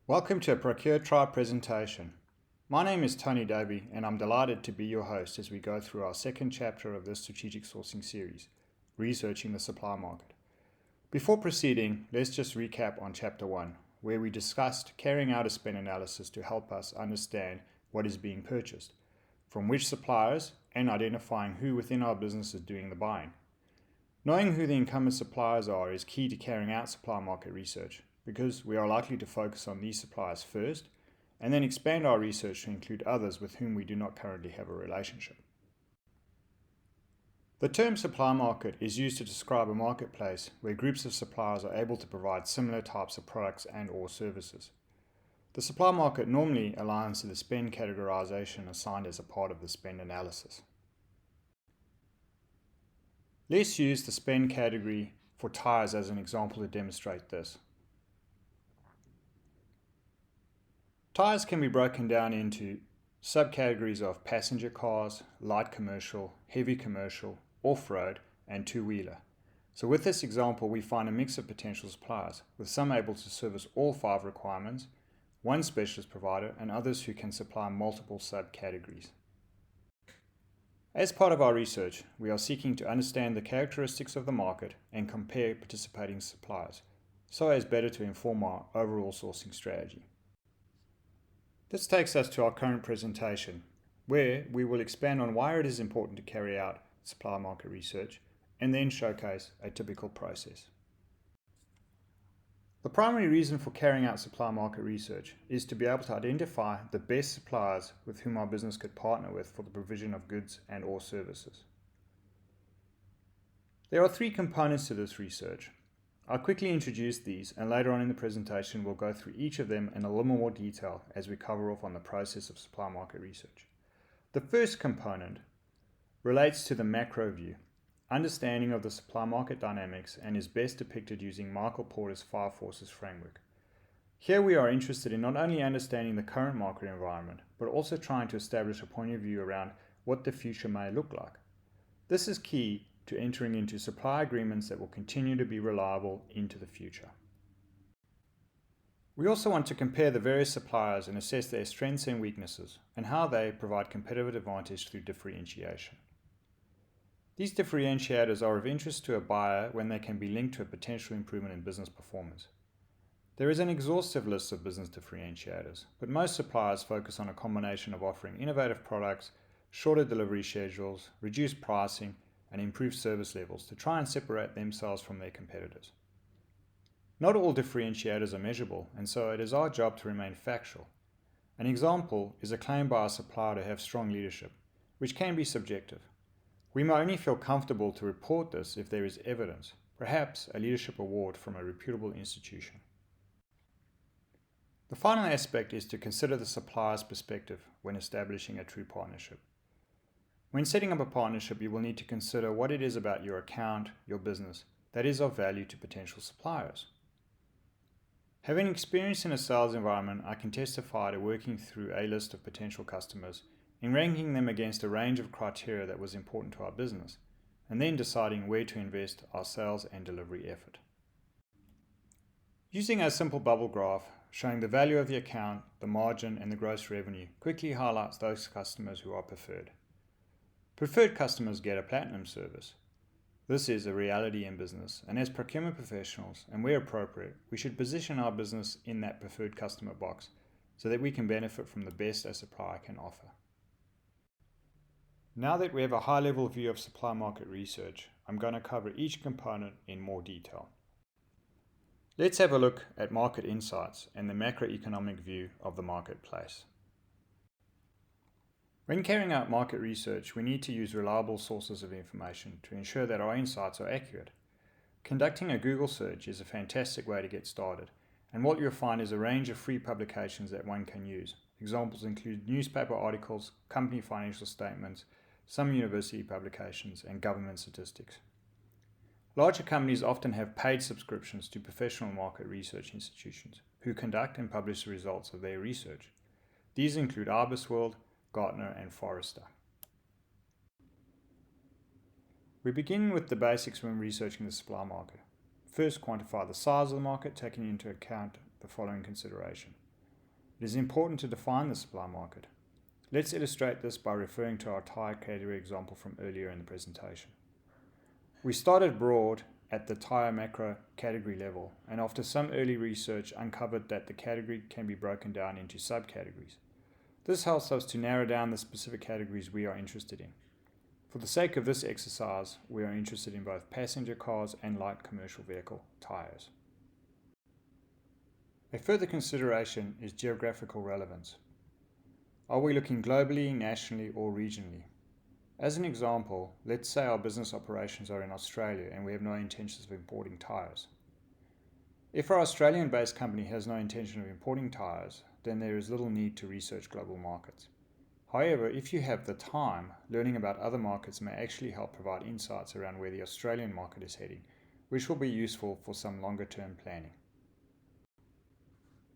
Welcome to a Procure Tribe presentation. My name is Tony Davey and I'm delighted to be your host as we go through our second chapter of this strategic sourcing series, Researching the Supply Market. Before proceeding, let's just recap on Chapter 1, where we discussed carrying out a spend analysis to help us understand what is being purchased, from which suppliers, and identifying who within our business is doing the buying. Knowing who the incumbent suppliers are is key to carrying out supply market research, because we are likely to focus on these suppliers first, and then expand our research to include others with whom we do not currently have a relationship. The term supply market is used to describe a marketplace where groups of suppliers are able to provide similar types of products and/or services. The supply market normally aligns to the spend categorization assigned as a part of the spend analysis. Let's use the spend category for tires as an example to demonstrate this. Tires can be broken down into subcategories of passenger cars, light commercial, heavy commercial, off-road, and two-wheeler. So with this example, we find a mix of potential suppliers, with some able to service all 5 requirements, one specialist provider, and others who can supply multiple subcategories. As part of our research, we are seeking to understand the characteristics of the market and compare participating suppliers, so as better to inform our overall sourcing strategy. This takes us to our current presentation, where we will expand on why it is important to carry out supply market research and then showcase a typical process. The primary reason for carrying out supply market research is to be able to identify the best suppliers with whom our business could partner with for the provision of goods and/or services. There are 3 components to this research. I'll quickly introduce these, and later on in the presentation we'll go through each of them in a little more detail as we cover off on the process of supply market research. The first component relates to the macro view, understanding of the supply market dynamics, and is best depicted using Michael Porter's 5 forces framework. Here we are interested in not only understanding the current market environment, but also trying to establish a point of view around what the future may look like. This is key to entering into supply agreements that will continue to be reliable into the future. We also want to compare the various suppliers and assess their strengths and weaknesses, and how they provide competitive advantage through differentiation. These differentiators are of interest to a buyer when they can be linked to a potential improvement in business performance. There is an exhaustive list of business differentiators, but most suppliers focus on a combination of offering innovative products, shorter delivery schedules, reduced pricing, and improved service levels to try and separate themselves from their competitors. Not all differentiators are measurable, and so it is our job to remain factual. An example is a claim by a supplier to have strong leadership, which can be subjective. We may only feel comfortable to report this if there is evidence, perhaps a leadership award from a reputable institution. The final aspect is to consider the supplier's perspective when establishing a true partnership. When setting up a partnership, you will need to consider what it is about your account, your business, that is of value to potential suppliers. Having experience in a sales environment, I can testify to working through a list of potential customers and ranking them against a range of criteria that was important to our business, and then deciding where to invest our sales and delivery effort. Using a simple bubble graph showing the value of the account, the margin, and the gross revenue quickly highlights those customers who are preferred. Preferred customers get a platinum service. This is a reality in business, and as procurement professionals, and where appropriate, we should position our business in that preferred customer box so that we can benefit from the best a supplier can offer. Now that we have a high-level view of supply market research, I'm going to cover each component in more detail. Let's have a look at market insights and the macroeconomic view of the marketplace. When carrying out market research, we need to use reliable sources of information to ensure that our insights are accurate. Conducting a Google search is a fantastic way to get started, and what you'll find is a range of free publications that one can use. Examples include newspaper articles, company financial statements, some university publications, and government statistics. Larger companies often have paid subscriptions to professional market research institutions who conduct and publish the results of their research. These include IBISWorld, Gartner, and Forrester. We begin with the basics when researching the supply market. First, quantify the size of the market, taking into account the following consideration. it is important to define the supply market. Let's illustrate this by referring to our tyre category example from earlier in the presentation. We started broad at the tyre macro category level, and after some early research uncovered that the category can be broken down into subcategories. This helps us to narrow down the specific categories we are interested in. For the sake of this exercise, we are interested in both passenger cars and light commercial vehicle tyres. A further consideration is geographical relevance. Are we looking globally, nationally, or regionally? As an example, let's say our business operations are in Australia and we have no intentions of importing tyres. If our Australian-based company has no intention of importing tyres, then there is little need to research global markets. However, if you have the time, learning about other markets may actually help provide insights around where the Australian market is heading, which will be useful for some longer-term planning.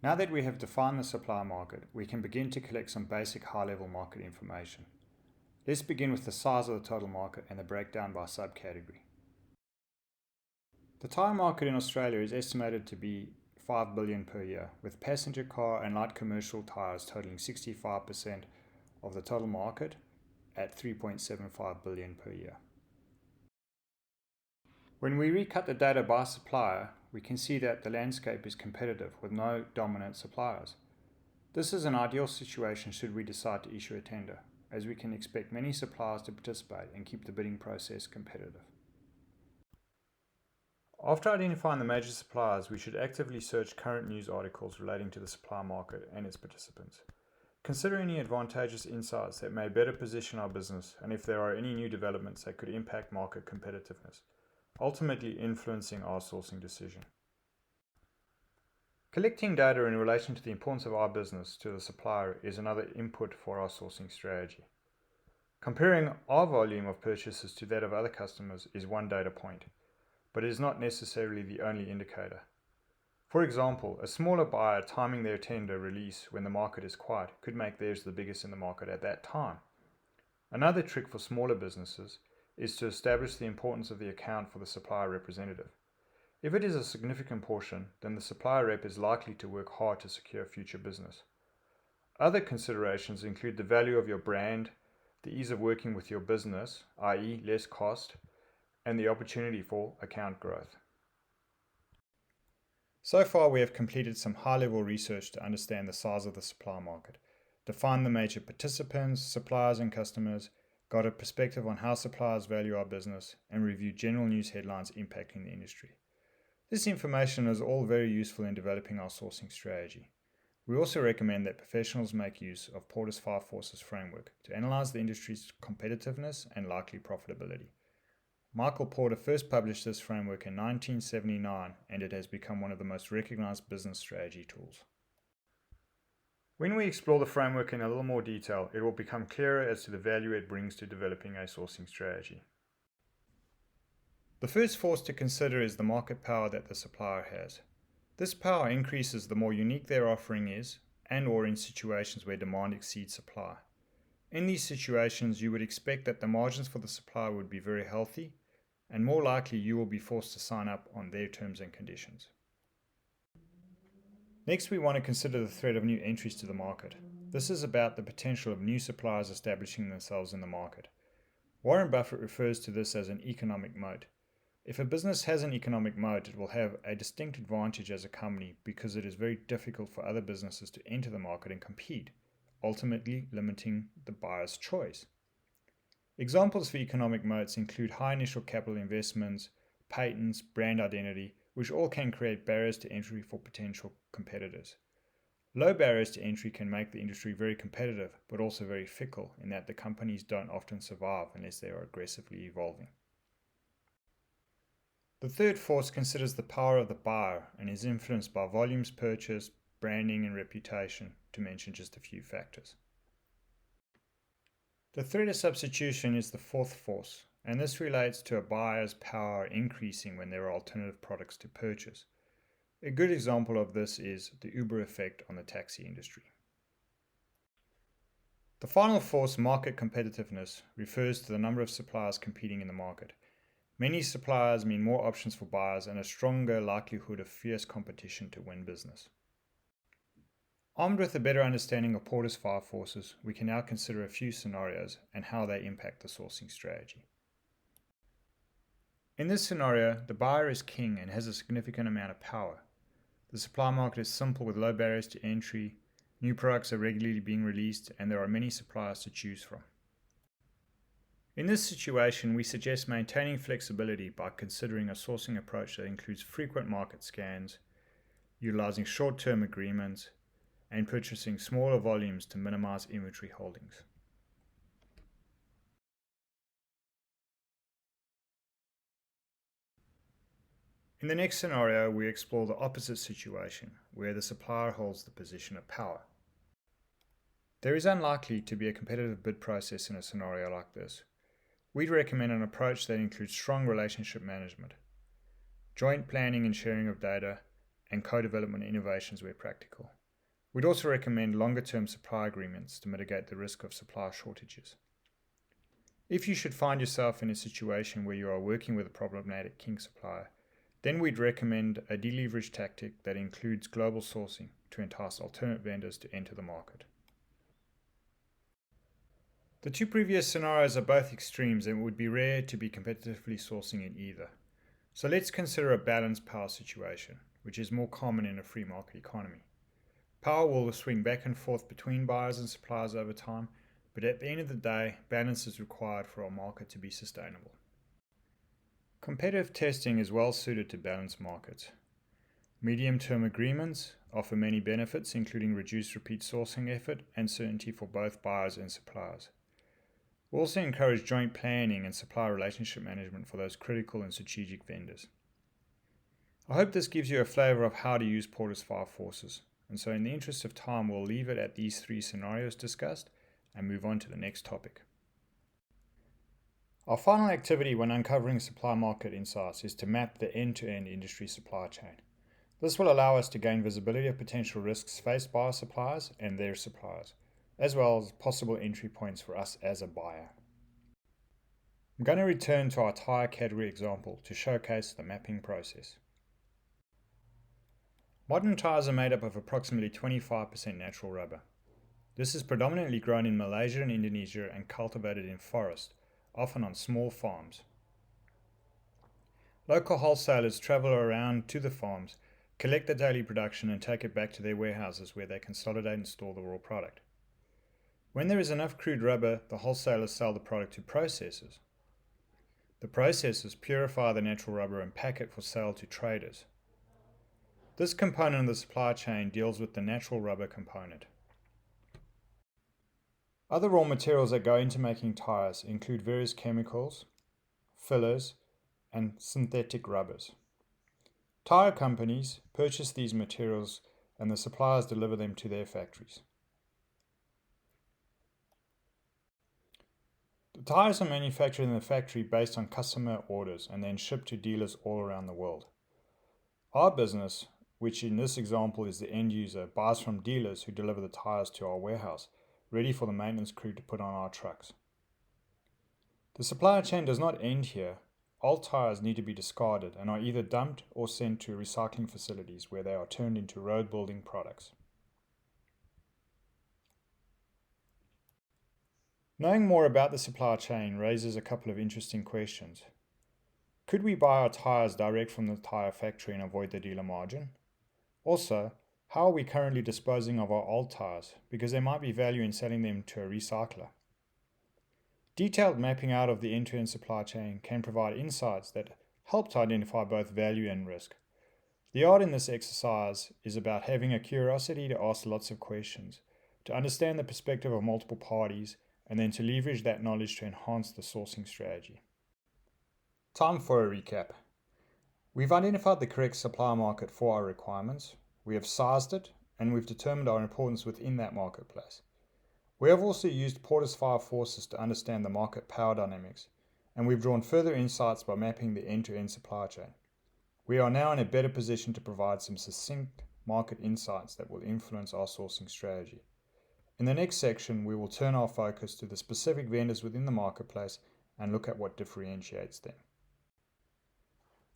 Now that we have defined the supply market, we can begin to collect some basic high-level market information. Let's begin with the size of the total market and the breakdown by subcategory. The tyre market in Australia is estimated to be 5 billion per year, with passenger car and light commercial tyres totaling 65% of the total market at 3.75 billion per year. When we recut the data by supplier, we can see that the landscape is competitive with no dominant suppliers. This is an ideal situation should we decide to issue a tender, as we can expect many suppliers to participate and keep the bidding process competitive. After identifying the major suppliers, we should actively search current news articles relating to the supply market and its participants. Consider any advantageous insights that may better position our business and if there are any new developments that could impact market competitiveness, ultimately influencing our sourcing decision. Collecting data in relation to the importance of our business to the supplier is another input for our sourcing strategy. Comparing our volume of purchases to that of other customers is one data point, but it is not necessarily the only indicator. For example, a smaller buyer timing their tender release when the market is quiet could make theirs the biggest in the market at that time. Another trick for smaller businesses is to establish the importance of the account for the supplier representative. If it is a significant portion, then the supplier rep is likely to work hard to secure future business. Other considerations include the value of your brand, the ease of working with your business, i.e. less cost, and the opportunity for account growth. So far, we have completed some high-level research to understand the size of the supply market, define the major participants, suppliers and customers, got a perspective on how suppliers value our business, and reviewed general news headlines impacting the industry. This information is all very useful in developing our sourcing strategy. We also recommend that professionals make use of Porter's 5 Forces framework to analyze the industry's competitiveness and likely profitability. Michael Porter first published this framework in 1979, and it has become one of the most recognized business strategy tools. When we explore the framework in a little more detail, it will become clearer as to the value it brings to developing a sourcing strategy. The first force to consider is the market power that the supplier has. This power increases the more unique their offering is, and/or in situations where demand exceeds supply. In these situations, you would expect that the margins for the supplier would be very healthy, and more likely you will be forced to sign up on their terms and conditions. Next, we want to consider the threat of new entries to the market. This is about the potential of new suppliers establishing themselves in the market. Warren Buffett refers to this as an economic moat. If a business has an economic moat, it will have a distinct advantage as a company because it is very difficult for other businesses to enter the market and compete, ultimately limiting the buyer's choice. Examples for economic moats include high initial capital investments, patents, brand identity, which all can create barriers to entry for potential competitors. Low barriers to entry can make the industry very competitive, but also very fickle in that the companies don't often survive unless they are aggressively evolving. The third force considers the power of the buyer and is influenced by volumes purchased, branding and reputation, to mention just a few factors. The threat of substitution is the fourth force, and this relates to a buyer's power increasing when there are alternative products to purchase. A good example of this is the Uber effect on the taxi industry. The final force, market competitiveness, refers to the number of suppliers competing in the market. Many suppliers mean more options for buyers and a stronger likelihood of fierce competition to win business. Armed with a better understanding of Porter's 5 forces, we can now consider a few scenarios and how they impact the sourcing strategy. In this scenario, the buyer is king and has a significant amount of power. The supply market is simple with low barriers to entry, new products are regularly being released, and there are many suppliers to choose from. In this situation, we suggest maintaining flexibility by considering a sourcing approach that includes frequent market scans, utilizing short-term agreements, and purchasing smaller volumes to minimize inventory holdings. In the next scenario, we explore the opposite situation, where the supplier holds the position of power. There is unlikely to be a competitive bid process in a scenario like this. We'd recommend an approach that includes strong relationship management, joint planning and sharing of data, and co-development innovations where practical. We'd also recommend longer-term supply agreements to mitigate the risk of supply shortages. If you should find yourself in a situation where you are working with a problematic king supplier, then we'd recommend a deleverage tactic that includes global sourcing to entice alternate vendors to enter the market. The two previous scenarios are both extremes and it would be rare to be competitively sourcing in either. So let's consider a balanced power situation, which is more common in a free market economy. Power will swing back and forth between buyers and suppliers over time, but at the end of the day, balance is required for our market to be sustainable. Competitive testing is well suited to balanced markets. Medium-term agreements offer many benefits, including reduced repeat sourcing effort and certainty for both buyers and suppliers. We also encourage joint planning and supplier relationship management for those critical and strategic vendors. I hope this gives you a flavor of how to use Porter's 5 forces. And so in the interest of time, we'll leave it at these 3 scenarios discussed and move on to the next topic. Our final activity when uncovering supply market insights is to map the end-to-end industry supply chain. This will allow us to gain visibility of potential risks faced by our suppliers and their suppliers, as well as possible entry points for us as a buyer. I'm going to return to our tire category example to showcase the mapping process. Modern tires are made up of approximately 25% natural rubber. This is predominantly grown in Malaysia and Indonesia and cultivated in forest, often on small farms. Local wholesalers travel around to the farms, collect the daily production and take it back to their warehouses where they consolidate and store the raw product. When there is enough crude rubber, the wholesalers sell the product to processors. The processors purify the natural rubber and pack it for sale to traders. This component of the supply chain deals with the natural rubber component. Other raw materials that go into making tires include various chemicals, fillers, and synthetic rubbers. Tire companies purchase these materials and the suppliers deliver them to their factories. The tires are manufactured in the factory based on customer orders and then shipped to dealers all around the world. Our business, which in this example is the end user, buys from dealers who deliver the tires to our warehouse, ready for the maintenance crew to put on our trucks. The supply chain does not end here. Old tires need to be discarded and are either dumped or sent to recycling facilities where they are turned into road building products. Knowing more about the supply chain raises a couple of interesting questions. Could we buy our tires direct from the tire factory and avoid the dealer margin? Also, how are we currently disposing of our old tires, because there might be value in selling them to a recycler? Detailed mapping out of the end-to-end supply chain can provide insights that help to identify both value and risk. The art in this exercise is about having a curiosity to ask lots of questions, to understand the perspective of multiple parties, and then to leverage that knowledge to enhance the sourcing strategy. Time for a recap. We've identified the correct supply market for our requirements, we have sized it, and we've determined our importance within that marketplace. We have also used Porter's 5 forces to understand the market power dynamics, and we've drawn further insights by mapping the end-to-end supply chain. We are now in a better position to provide some succinct market insights that will influence our sourcing strategy. In the next section, we will turn our focus to the specific vendors within the marketplace and look at what differentiates them.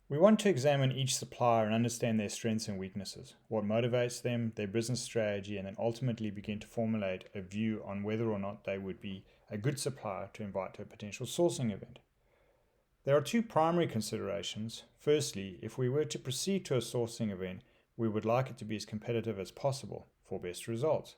We want to examine each supplier and understand their strengths and weaknesses, what motivates them, their business strategy, and then ultimately begin to formulate a view on whether or not they would be a good supplier to invite to a potential sourcing event. There are two primary considerations. Firstly, if we were to proceed to a sourcing event, we would like it to be as competitive as possible for best results.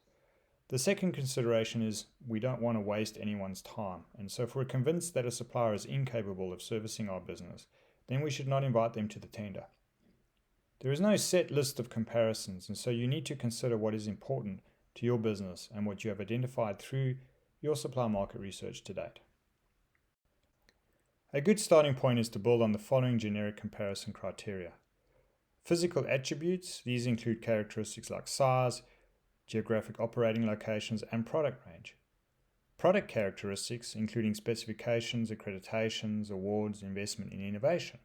The second consideration is we don't want to waste anyone's time, and so if we're convinced that a supplier is incapable of servicing our business, then we should not invite them to the tender. There is no set list of comparisons, and so you need to consider what is important to your business and what you have identified through your supply market research to date. A good starting point is to build on the following generic comparison criteria. Physical attributes, these include characteristics like size, geographic operating locations, and product range. Product characteristics, including specifications, accreditations, awards, investment in innovation.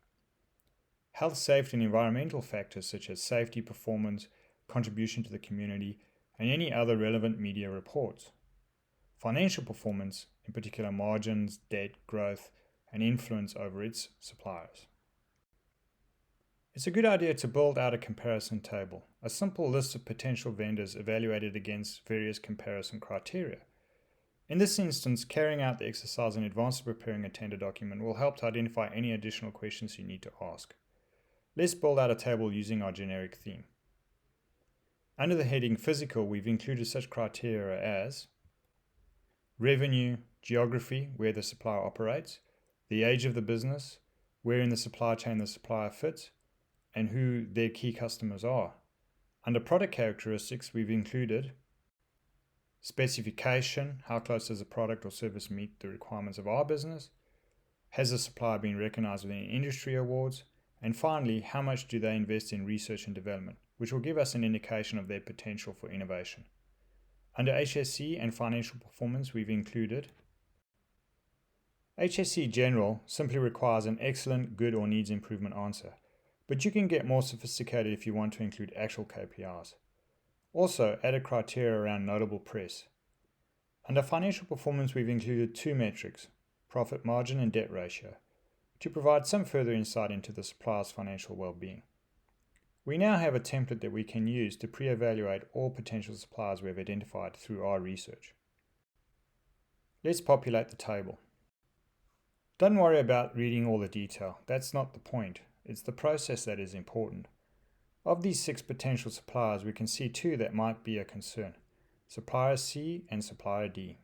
Health, safety, and environmental factors such as safety, performance, contribution to the community, and any other relevant media reports. Financial performance, in particular margins, debt, growth, and influence over its suppliers. It's a good idea to build out a comparison table, a simple list of potential vendors evaluated against various comparison criteria. In this instance, carrying out the exercise in advance of preparing a tender document will help to identify any additional questions you need to ask. Let's build out a table using our generic theme. Under the heading Physical, we've included such criteria as revenue, geography, where the supplier operates, the age of the business, where in the supply chain the supplier fits, and who their key customers are. Under product characteristics, we've included specification, how close does a product or service meet the requirements of our business, has the supplier been recognized with any industry awards, and finally, how much do they invest in research and development, which will give us an indication of their potential for innovation. Under HSE and financial performance, we've included HSE General simply requires an excellent, good, or needs improvement answer, but you can get more sophisticated if you want to include actual KPIs. Also, add a criteria around notable press. Under financial performance, we've included two metrics, profit margin and debt ratio, to provide some further insight into the supplier's financial well-being. We now have a template that we can use to pre-evaluate all potential suppliers we have identified through our research. Let's populate the table. Don't worry about reading all the detail. That's not the point. It's the process that is important. Of these 6 potential suppliers, we can see 2 that might be a concern: Supplier C and Supplier D.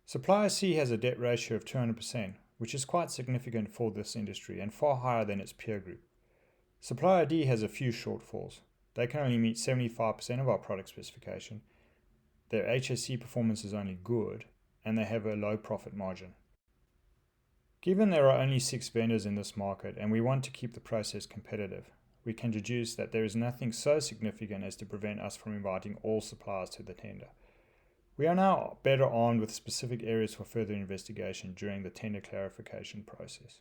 Supplier C has a debt ratio of 200%, which is quite significant for this industry and far higher than its peer group. Supplier D has a few shortfalls. They can only meet 75% of our product specification. Their HSE performance is only good, and they have a low profit margin. Given there are only 6 vendors in this market and we want to keep the process competitive, we can deduce that there is nothing so significant as to prevent us from inviting all suppliers to the tender. We are now better armed with specific areas for further investigation during the tender clarification process.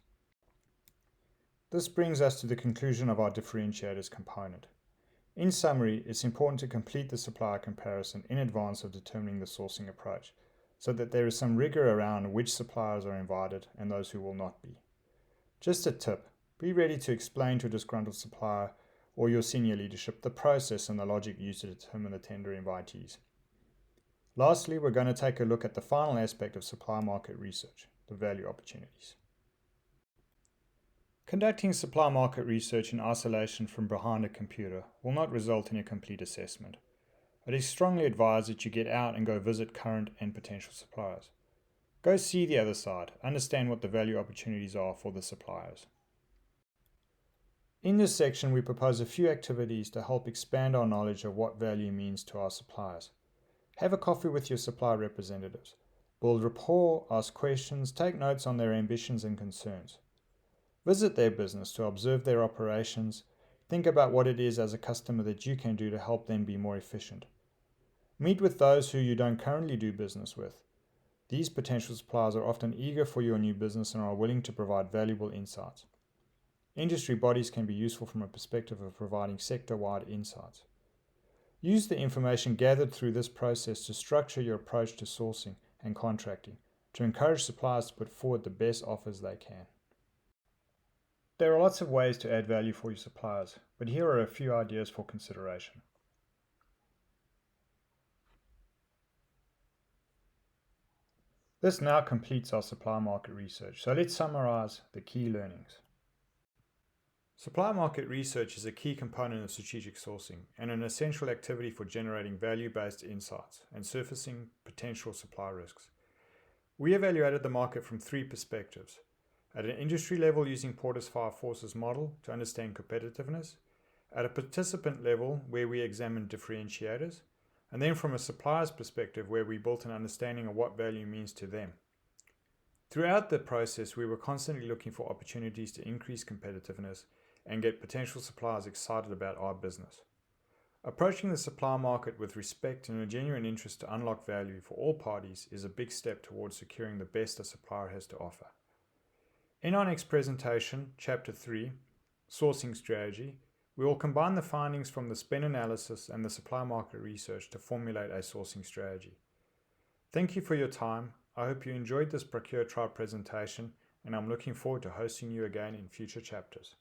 This brings us to the conclusion of our differentiators component. In summary, it's important to complete the supplier comparison in advance of determining the sourcing approach, so that there is some rigor around which suppliers are invited and those who will not be. Just a tip, be ready to explain to a disgruntled supplier or your senior leadership the process and the logic used to determine the tender invitees. Lastly, we're going to take a look at the final aspect of supply market research, the value opportunities. Conducting supply market research in isolation from behind a computer will not result in a complete assessment. It is strongly advised that you get out and go visit current and potential suppliers. Go see the other side, understand what the value opportunities are for the suppliers. In this section, we propose a few activities to help expand our knowledge of what value means to our suppliers. Have a coffee with your supplier representatives. Build rapport, ask questions, take notes on their ambitions and concerns. Visit their business to observe their operations. Think about what it is as a customer that you can do to help them be more efficient. Meet with those who you don't currently do business with. These potential suppliers are often eager for your new business and are willing to provide valuable insights. Industry bodies can be useful from a perspective of providing sector-wide insights. Use the information gathered through this process to structure your approach to sourcing and contracting, to encourage suppliers to put forward the best offers they can. There are lots of ways to add value for your suppliers, but here are a few ideas for consideration. This now completes our supply market research, so let's summarize the key learnings. Supply market research is a key component of strategic sourcing and an essential activity for generating value-based insights and surfacing potential supply risks. We evaluated the market from three perspectives. At an industry level using Porter's 5 forces model to understand competitiveness, at a participant level where we examined differentiators, and then from a supplier's perspective where we built an understanding of what value means to them. Throughout the process, we were constantly looking for opportunities to increase competitiveness and get potential suppliers excited about our business. Approaching the supply market with respect and a genuine interest to unlock value for all parties is a big step towards securing the best a supplier has to offer. In our next presentation, Chapter 3, Sourcing Strategy, we will combine the findings from the spend analysis and the supply market research to formulate a sourcing strategy. Thank you for your time. I hope you enjoyed this Procure Tribe presentation, and I'm looking forward to hosting you again in future chapters.